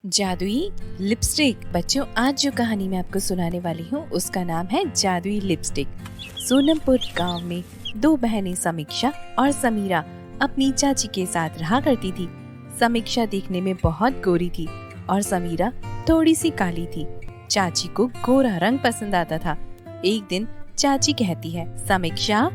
जादुई लिपस्टिक। बच्चों, आज जो कहानी मैं आपको सुनाने वाली हूँ उसका नाम है जादुई लिपस्टिक। सोनमपुर गांव में दो बहनें समीक्षा और समीरा अपनी चाची के साथ रहा करती थी। समीक्षा देखने में बहुत गोरी थी और समीरा थोड़ी सी काली थी। चाची को गोरा रंग पसंद आता था। एक दिन चाची कहती है, समीक्षा,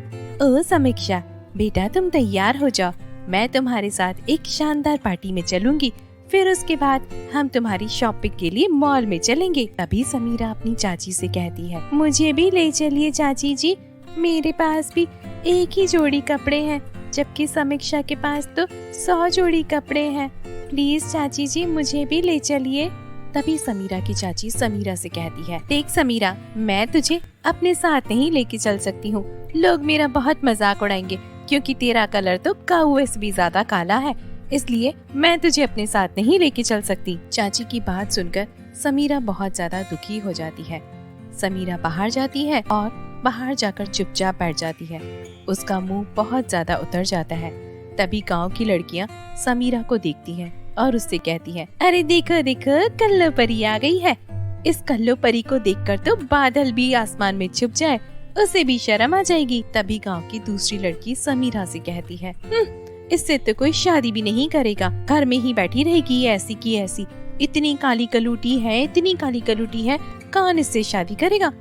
ओ समीक्षा बेटा, तुम तैयार हो जाओ, मैं तुम्हारे साथ एक शानदार पार्टी में चलूंगी, फिर उसके बाद हम तुम्हारी शॉपिंग के लिए मॉल में चलेंगे। तभी समीरा अपनी चाची से कहती है, मुझे भी ले चलिए चाची जी, मेरे पास भी एक ही जोड़ी कपड़े हैं, जबकि समीक्षा के पास तो 100 जोड़ी कपड़े हैं। प्लीज चाची जी, मुझे भी ले चलिए। तभी समीरा की चाची समीरा से कहती है, देख समीरा, मैं तुझे अपने साथ नहीं लेके चल सकती हूँ, लोग मेरा बहुत मजाक उड़ाएंगे, क्योंकि तेरा कलर तो कौवे से भी ज्यादा काला है, इसलिए मैं तुझे अपने साथ नहीं लेके चल सकती। चाची की बात सुनकर समीरा बहुत ज्यादा दुखी हो जाती है। समीरा बाहर जाती है और बाहर जाकर चुपचाप बैठ जाती है। उसका मुंह बहुत ज्यादा उतर जाता है। तभी गांव की लड़कियां समीरा को देखती हैं और उससे कहती हैं, अरे देखो देखो, कल्लो परी आ गई है। इस कल्लो परी को देखकर तो बादल भी आसमान में छुप जाए, उसे भी शर्म आ जाएगी। तभी गांव की दूसरी लड़की समीरा से कहती है, इससे तो कोई शादी भी नहीं करेगा, घर में ही बैठी रहेगी ऐसी की ऐसी, इतनी काली कलूटी है, इतनी काली कलूटी है, कौन इससे शादी करेगा।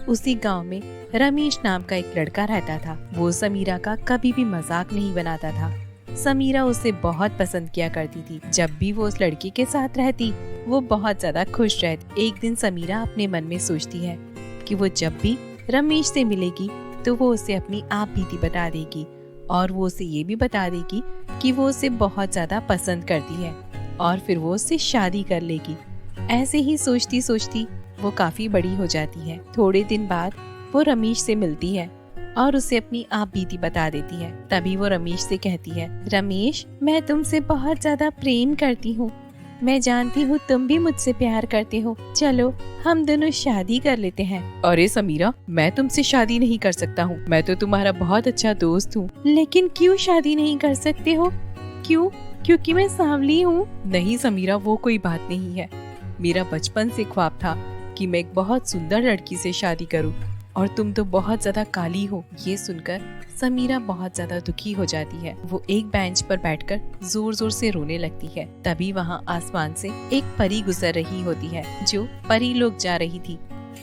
उसी गांव में रमेश नाम का एक लड़का रहता था। वो समीरा का कभी भी मजाक नहीं बनाता था। समीरा उसे बहुत पसंद किया करती थी। जब भी वो उस लड़की के साथ रहती, वो बहुत ज्यादा खुश रहती। एक दिन समीरा अपने मन में सोचती है कि वो जब भी रमेश से मिलेगी तो वो उसे अपनी आप बीती बता देगी और वो उसे ये भी बता देगी कि वो उसे बहुत ज्यादा पसंद करती है और फिर वो उससे शादी कर लेगी। ऐसे ही सोचती सोचती वो काफी बड़ी हो जाती है। थोड़े दिन बाद वो रमेश से मिलती है और उसे अपनी आप बीती बता देती है। तभी वो रमेश से कहती है, रमेश, मैं तुमसे बहुत ज्यादा प्रेम करती हूँ, मैं जानती हूँ तुम भी मुझसे प्यार करते हो, चलो हम दोनों शादी कर लेते हैं। अरे समीरा, मैं तुमसे शादी नहीं कर सकता हूँ, मैं तो तुम्हारा बहुत अच्छा दोस्त हूँ। लेकिन क्यों शादी नहीं कर सकते हो? क्यों? क्योंकि मैं सांवली हूँ? नहीं समीरा, वो कोई बात नहीं है। मेरा बचपन से ख्वाब था कि मैं एक बहुत सुंदर लड़की से शादी करूँ और तुम तो बहुत ज्यादा काली हो। ये सुनकर समीरा बहुत ज्यादा दुखी हो जाती है। वो एक बेंच पर बैठकर जोर जोर से रोने लगती है। तभी वहाँ आसमान से एक परी गुजर रही होती है, जो परी लोग जा रही थी।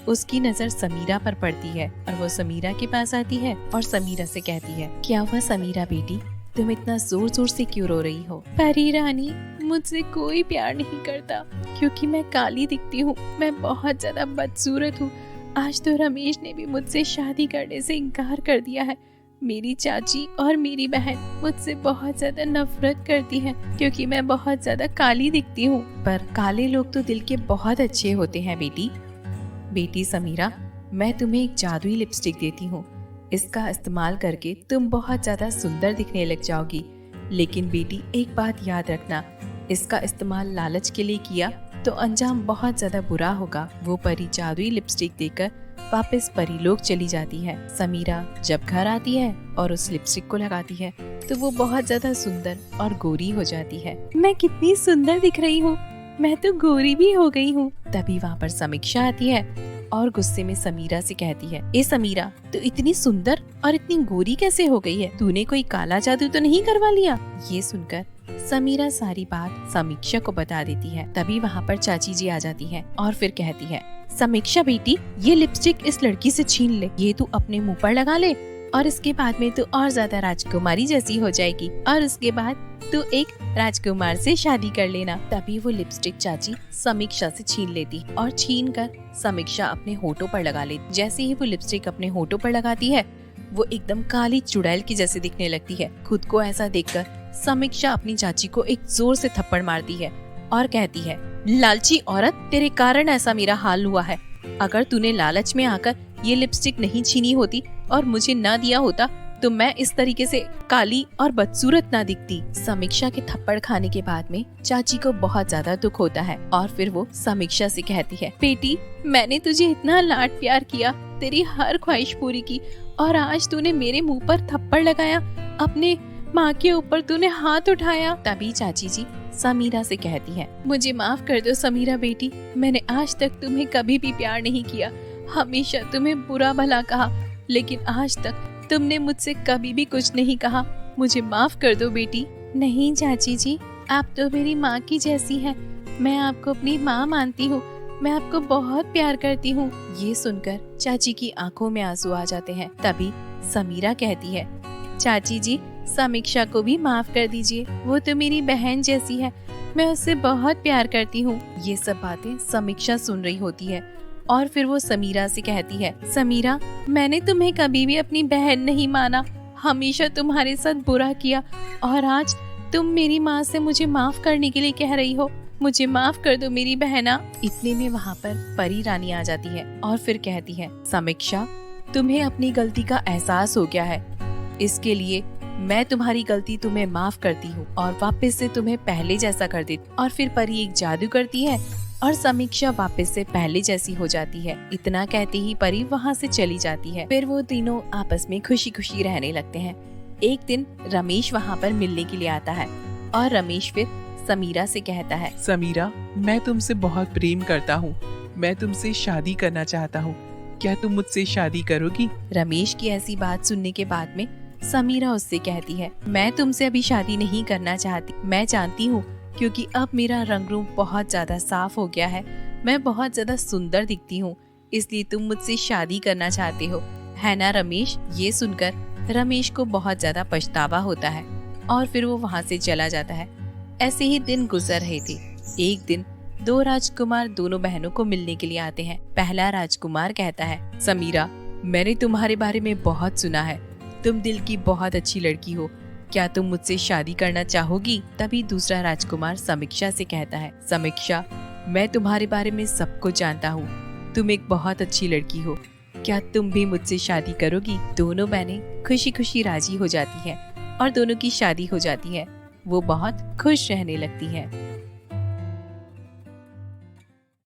उसकी नजर समीरा पर पड़ती है और वो समीरा के पास आती है और समीरा से कहती है, क्या हुआ समीरा बेटी, तुम इतना जोर जोर से क्यों रो रही हो? परी रानी, मुझसे कोई प्यार नहीं करता, क्योंकि मैं काली दिखती हूँ, मैं बहुत ज्यादा बदसूरत हूँ। आज तो रमेश ने भी मुझसे शादी करने से इनकार कर दिया है। मेरी चाची और मेरी बहन मुझसे बहुत ज्यादा नफरत करती हैं, क्योंकि मैं बहुत ज्यादा काली दिखती हूँ। पर काले लोग तो दिल के बहुत अच्छे होते हैं बेटी। बेटी समीरा, मैं तुम्हें एक जादुई लिपस्टिक देती हूँ, इसका इस्तेमाल करके तुम बहुत ज्यादा सुंदर दिखने लग जाओगी। लेकिन बेटी, एक बात याद रखना, इसका इस्तेमाल लालच के लिए किया तो अंजाम बहुत ज्यादा बुरा होगा। वो परी जादुई लिपस्टिक देकर वापस परी लोग चली जाती है। समीरा जब घर आती है और उस लिपस्टिक को लगाती है तो वो बहुत ज्यादा सुंदर और गोरी हो जाती है। मैं कितनी सुंदर दिख रही हूँ, मैं तो गोरी भी हो गई हूँ। तभी वहाँ पर समीक्षा आती है और गुस्से में समीरा से कहती है, ए समीरा, तू इतनी सुंदर और इतनी गोरी कैसे हो गई है? तूने कोई काला जादू तो नहीं करवा लिया? ये सुनकर समीरा सारी बात समीक्षा को बता देती है। तभी वहाँ पर चाची जी आ जाती है और फिर कहती है, समीक्षा बेटी, ये लिपस्टिक इस लड़की से छीन ले, ये तू अपने मुंह पर लगा ले और इसके बाद में तू और ज्यादा राजकुमारी जैसी हो जाएगी और उसके बाद तू एक राजकुमार से शादी कर लेना। तभी वो लिपस्टिक चाची समीक्षा से छीन लेती और छीन कर समीक्षा अपने होठों पर लगा लेती। जैसे ही वो लिपस्टिक अपने होठों पर लगाती है, वो एकदम काली चुड़ैल की जैसे दिखने लगती है। खुद को ऐसा देखकर समीक्षा अपनी चाची को एक जोर से थप्पड़ मारती है और कहती है, लालची औरत, तेरे कारण ऐसा मेरा हाल हुआ है। अगर तूने लालच में आकर ये लिपस्टिक नहीं छीनी होती और मुझे ना दिया होता तो मैं इस तरीके से काली और बदसूरत ना दिखती। समीक्षा के थप्पड़ खाने के बाद में चाची को बहुत ज्यादा दुख होता है और फिर वो समीक्षा से कहती है, बेटी, मैंने तुझे इतना लाड प्यार किया, तेरी हर ख्वाहिश पूरी की, और आज तूने मेरे मुंह पर थप्पड़ लगाया, अपने माँ के ऊपर तूने हाथ उठाया। तभी चाची जी समीरा से कहती है, मुझे माफ कर दो समीरा बेटी, मैंने आज तक तुम्हें कभी भी प्यार नहीं किया, हमेशा तुम्हें बुरा भला कहा, लेकिन आज तक तुमने मुझसे कभी भी कुछ नहीं कहा, मुझे माफ कर दो बेटी। नहीं चाची जी, आप तो मेरी माँ की जैसी हैं, मैं आपको अपनी माँ मानती हूँ, मैं आपको बहुत प्यार करती हूँ। ये सुनकर चाची की आंखों में आंसू आ जाते हैं। तभी समीरा कहती है, चाची जी समीक्षा को भी माफ कर दीजिए, वो तो मेरी बहन जैसी है, मैं उससे बहुत प्यार करती हूँ। ये सब बातें समीक्षा सुन रही होती है और फिर वो समीरा से कहती है, समीरा मैंने तुम्हें कभी भी अपनी बहन नहीं माना, हमेशा तुम्हारे साथ बुरा किया और आज तुम मेरी माँ से मुझे माफ करने के लिए कह रही हो, मुझे माफ कर दो मेरी बहना। इतने में वहाँ पर परी रानी आ जाती है और फिर कहती है, समीक्षा तुम्हें अपनी गलती का एहसास हो गया है, इसके लिए मैं तुम्हारी गलती तुम्हें माफ करती हूँ और वापस से तुम्हें पहले जैसा कर देती। और फिर परी एक जादू करती है और समीक्षा वापस से पहले जैसी हो जाती है। इतना कहते ही परी वहाँ से चली जाती है। फिर वो तीनों आपस में खुशी खुशी रहने लगते हैं। एक दिन रमेश वहाँ पर मिलने के लिए आता है और रमेश फिर समीरा से कहता है, समीरा मैं तुमसे बहुत प्रेम करता हूँ, मैं तुमसे शादी करना चाहता हूँ, क्या तुम मुझसे शादी करोगी? रमेश की ऐसी बात सुनने के बाद में समीरा उससे कहती है, मैं तुमसे अभी शादी नहीं करना चाहती, मैं जानती हूँ क्योंकि अब मेरा रंग रूप बहुत ज्यादा साफ हो गया है, मैं बहुत ज्यादा सुंदर दिखती हूँ, इसलिए तुम मुझसे शादी करना चाहते हो, है ना रमेश? ये सुनकर रमेश को बहुत ज्यादा पछतावा होता है और फिर वो वहाँ से चला जाता है। ऐसे ही दिन गुजर रहे थे। एक दिन दो राजकुमार दोनों बहनों को मिलने के लिए आते हैं। पहला राजकुमार कहता है, समीरा मैंने तुम्हारे बारे में बहुत सुना है, तुम दिल की बहुत अच्छी लड़की हो, क्या तुम मुझसे शादी करना चाहोगी? तभी दूसरा राजकुमार समीक्षा से कहता है, समीक्षा मैं तुम्हारे बारे में सब कुछ जानता हूँ, तुम एक बहुत अच्छी लड़की हो, क्या तुम भी मुझसे शादी करोगी? दोनों बहनें खुशी खुशी राजी हो जाती हैं और दोनों की शादी हो जाती है। वो बहुत खुश रहने लगती हैं।